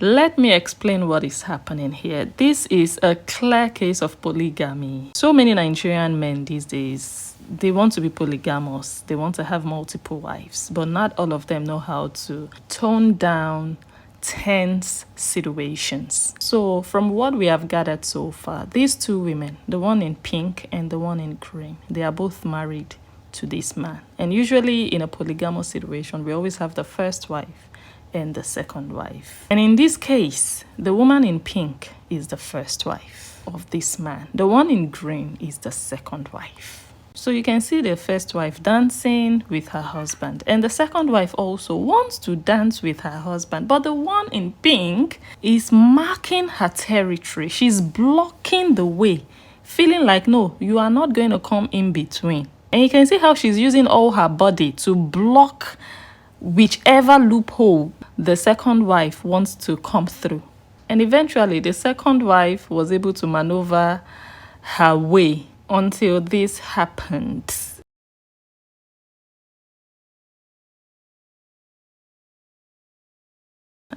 Let me explain what is happening here. This is a clear case of polygamy. So many Nigerian men these days, they want to be polygamous. They want to have multiple wives, but not all of them know how to tone down tense situations. So from what we have gathered so far, these two women, the one in pink and the one in green, they are both married to this man. And usually in a polygamous situation, we always have the first wife and the second wife. And in this case, the woman in pink is the first wife of this man. The one in green is the second wife. So you can see the first wife dancing with her husband, and the second wife also wants to dance with her husband, but the one in pink is marking her territory. She's blocking the way, feeling like, no, you are not going to come in between. And you can see how she's using all her body to block whichever loophole the second wife wants to come through. And eventually the second wife was able to maneuver her way until this happened.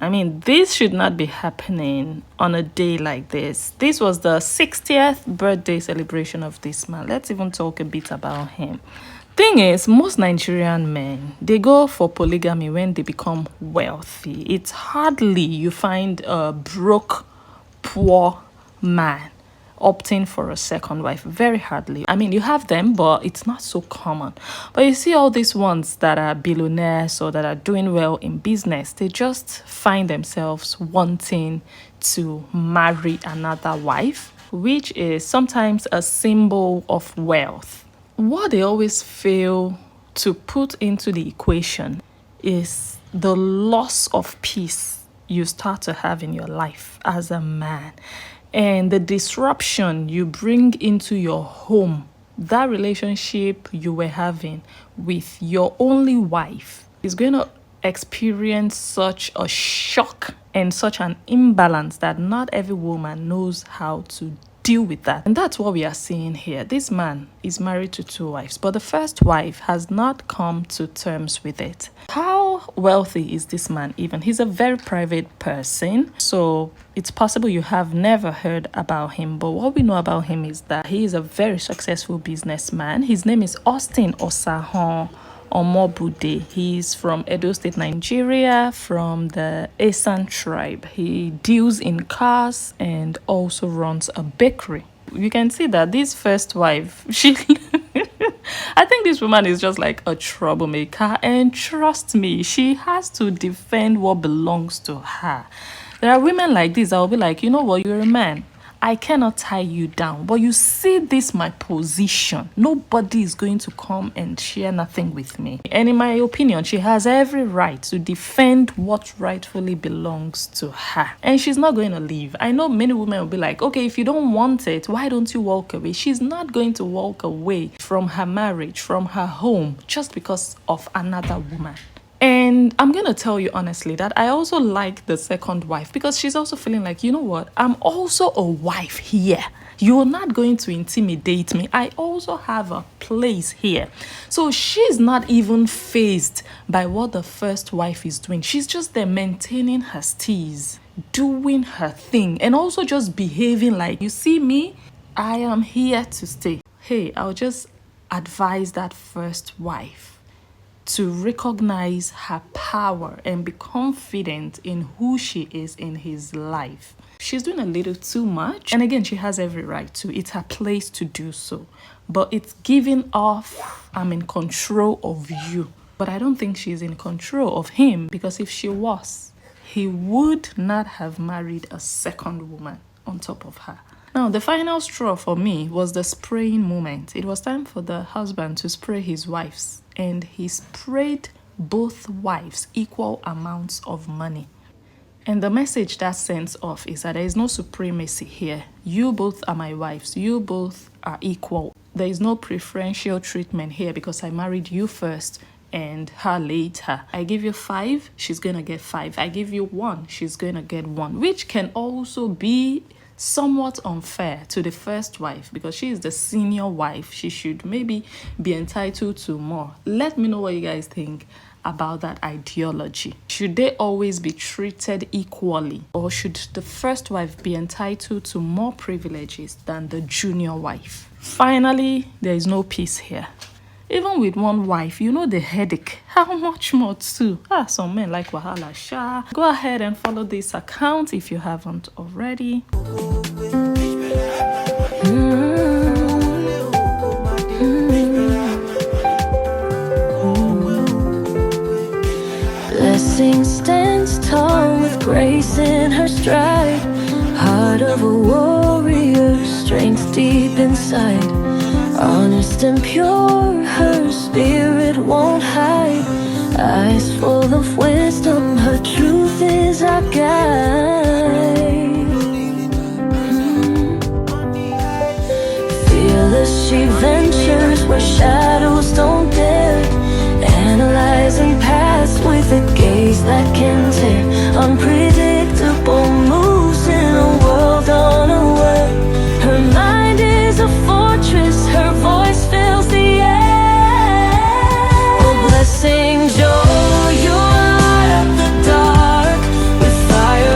I mean, this should not be happening on a day like this. This was the 60th birthday celebration of this man. Let's even talk a bit about him. Thing is, most Nigerian men, they go for polygamy when they become wealthy. It's hardly you find a broke, poor man opting for a second wife. Very hardly. I mean, you have them, but it's not so common. But you see all these ones that are billionaires or that are doing well in business, they just find themselves wanting to marry another wife, which is sometimes a symbol of wealth. What they always fail to put into the equation is the loss of peace you start to have in your life as a man, and the disruption you bring into your home. That relationship you were having with your only wife is going to experience such a shock and such an imbalance that not every woman knows how to deal with that. And that's what we are seeing here. This man is married to two wives, but the first wife has not come to terms with it. How wealthy is this man even? He's a very private person, so it's possible you have never heard about him, but what we know about him is that he is a very successful businessman. His name is Austin Osahon Omobude. He's from Edo State, Nigeria, from the Esan tribe. He deals in cars and also runs a bakery. You can see that this first wife, she I think this woman is just like a troublemaker, and trust me, she has to defend what belongs to her. There are women like this that will be like, you know what, you're a man, I cannot tie you down, but you see this my position. Nobody is going to come and share nothing with me. And in my opinion, she has every right to defend what rightfully belongs to her. And she's not going to leave. I know many women will be like, okay, if you don't want it, why don't you walk away? She's not going to walk away from her marriage, from her home, just because of another woman. And I'm going to tell you honestly that I also like the second wife, because she's also feeling like, you know what, I'm also a wife here. You're not going to intimidate me. I also have a place here. So she's not even fazed by what the first wife is doing. She's just there maintaining her steez, doing her thing, and also just behaving like, you see me, I am here to stay. Hey, I'll just advise that first wife to recognize her power and be confident in who she is in his life. She's doing a little too much, and again, she has every right to. It's her place to do so, but it's giving off, I'm in control of you. But I don't think she's in control of him, because if she was, he would not have married a second woman on top of her. Now, the final straw for me was the spraying moment. It was time for the husband to spray his wives, and he sprayed both wives equal amounts of money. And the message that sends off is that there is no supremacy here. You both are my wives. You both are equal. There is no preferential treatment here because I married you first and her later. I give you 5, she's gonna get 5. I give you 1, she's gonna get 1, which can also be somewhat unfair to the first wife, because she is the senior wife. She should maybe be entitled to more. Let me know what you guys think. about that ideology. Should they always be treated equally, or should the first wife be entitled to more privileges than the junior wife? Finally, there is no peace here. Even with one wife, you know the headache. How much more two? Some men like wahala sha. Go ahead and follow this account if you haven't already. Blessing stands tall with grace in her stride. Heart of a warrior, strength deep inside. Honest and pure, her spirit won't hide. Eyes full of wisdom, her truth is our guide. Fearless she ventures where shadows don't dare. Analyzing past with a gaze that can tear. Unpredictable